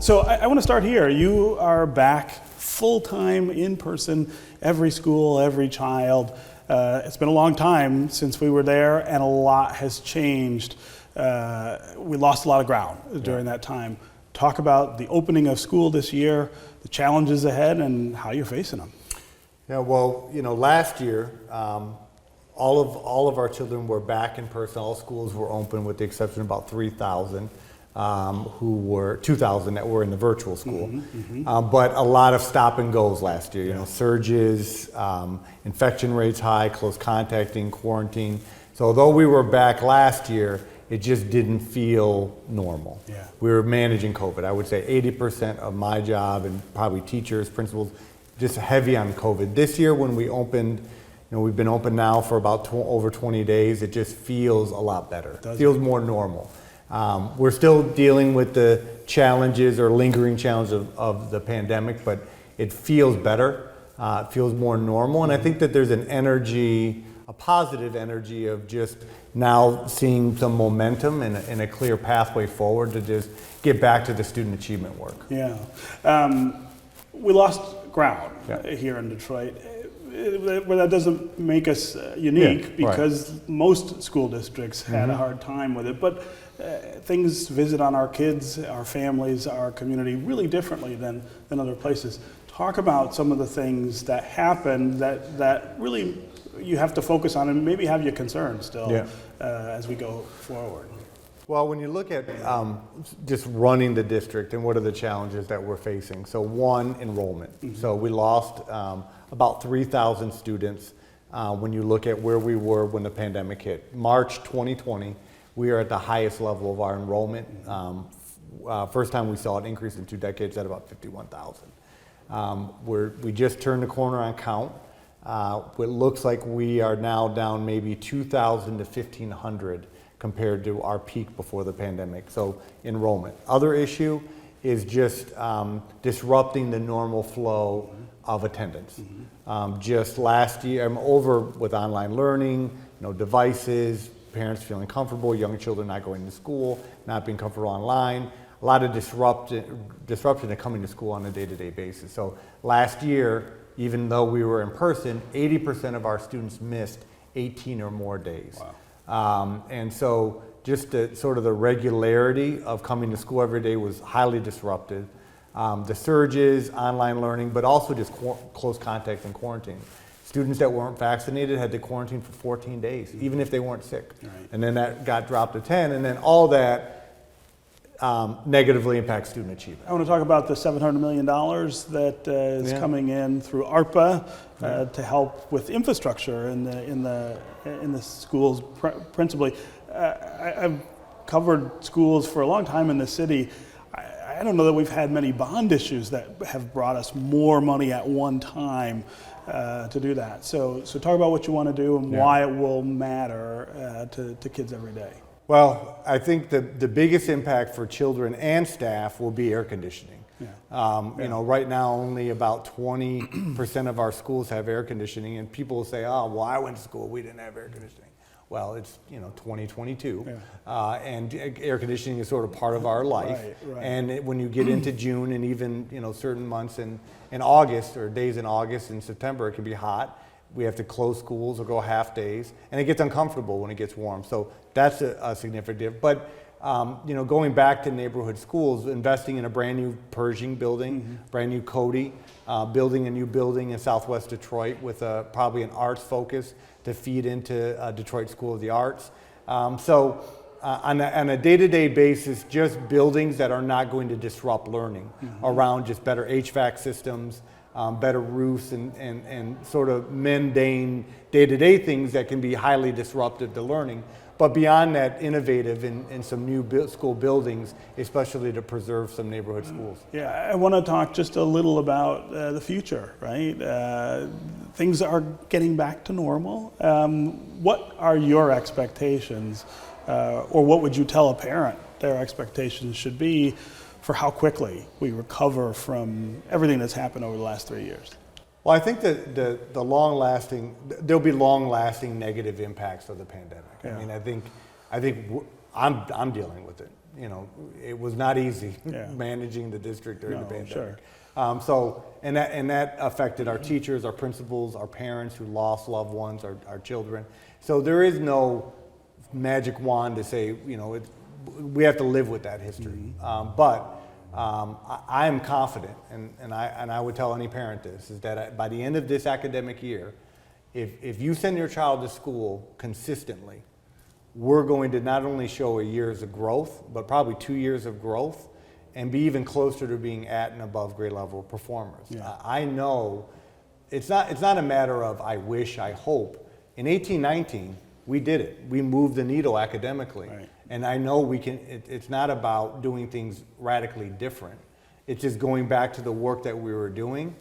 So I want to start here. You are back full-time, in person, every school, every child. It's been a long time since we were there, and a lot has changed. We lost a lot of ground during that time. Talk about the opening of school this year, the challenges ahead, and how you're facing them. Yeah, well, last year, all of our children were back in person. All schools were open, with the exception of about 3,000, 2,000 that were in the virtual school. But a lot of stop and goes last year. Surges, infection rates high, close contacting, quarantine. So although we were back last year, it just didn't feel normal. We were managing COVID. I would say 80% of my job, and probably teachers, principals, just heavy on COVID. This year when we opened, we've been open now for about over 20 days, it just feels a lot better. It feels more normal. We're still dealing with the challenges or lingering challenges of the pandemic, but it feels better. It feels more normal. And I think that there's an energy, a positive energy of just now seeing some momentum and a clear pathway forward to just get back to the student achievement work. We lost ground here in Detroit. Well, that doesn't make us unique, because most school districts had a hard time with it. But things visit on our kids, our families, our community really differently than other places. Talk about some of the things that happened that really you have to focus on and maybe have you concerned still as we go forward. Well, when you look at just running the district and what are the challenges that we're facing. So one, enrollment. So we lost about 3,000 students when you look at where we were when the pandemic hit. March 2020, we are at the highest level of our enrollment. First time we saw an increase in 2 decades at about 51,000. We just turned the corner on count. It looks like we are now down maybe 2,000 to 1,500 compared to our peak before the pandemic. So enrollment. Other issue is just disrupting the normal flow of attendance. Just last year, I'm over with online learning, devices, parents feeling comfortable, young children not going to school, not being comfortable online, a lot of disruption to coming to school on a day-to-day basis. So last year, even though we were in person, 80% of our students missed 18 or more days. And so just sort of the regularity of coming to school every day was highly disrupted. The surges, online learning, but also just close contact and quarantine. Students that weren't vaccinated had to quarantine for 14 days, even if they weren't sick. And then that got dropped to 10, and then all that negatively impacts student achievement. I want to talk about the $700 million that is coming in through ARPA to help with infrastructure in the schools principally. I've covered schools for a long time in the city. I don't know that we've had many bond issues that have brought us more money at one time to do that. So talk about what you want to do and why it will matter to kids every day. Well, I think the biggest impact for children and staff will be air conditioning. Right now only about 20% of our schools have air conditioning, and people will say, oh, well, I went to school, we didn't have air conditioning. Well, it's 2022, and air conditioning is sort of part of our life. And when you get into June and even certain months in August, or days in August and September, it can be hot. We have to close schools or go half days, and it gets uncomfortable when it gets warm. So that's a significant. But going back to neighborhood schools, investing in a brand new Pershing building, brand new Cody, building a new building in Southwest Detroit with probably an arts focus to feed into Detroit School of the Arts. So on a day-to-day basis, just buildings that are not going to disrupt learning around just better HVAC systems, better roofs, and sort of mundane day-to-day things that can be highly disruptive to learning. But beyond that, innovative in some new school buildings, especially to preserve some neighborhood schools. Yeah, I want to talk just a little about the future, right? Things are getting back to normal. What are your expectations, or what would you tell a parent their expectations should be for how quickly we recover from everything that's happened over the last 3 years? Well, I think that there'll be long-lasting negative impacts of the pandemic. I mean, I think I'm dealing with it. you know, it was not easy Yeah. managing the district during the No, pandemic. sure. So, and that affected our teachers, our principals, our parents who lost loved ones, our children. So there is no magic wand to say, you know, we have to live with that history. But I am confident, and I would tell any parent this, is that by the end of this academic year, if you send your child to school consistently, we're going to not only show a years of growth, but probably 2 years of growth, and be even closer to being at and above grade level performers. Yeah. I know it's not a matter of I wish, I hope. In 1819, we did it. We moved the needle academically. Right. And I know we can, it's not about doing things radically different. It's just going back to the work that we were doing.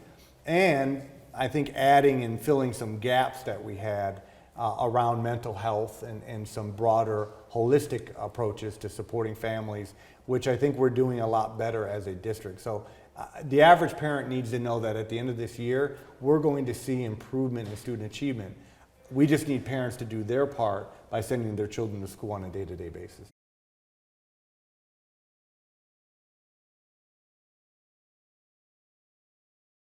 And I think adding and filling some gaps that we had around mental health and some broader holistic approaches to supporting families, which I think we're doing a lot better as a district. So the average parent needs to know that at the end of this year, we're going to see improvement in student achievement. We just need parents to do their part by sending their children to school on a day-to-day basis.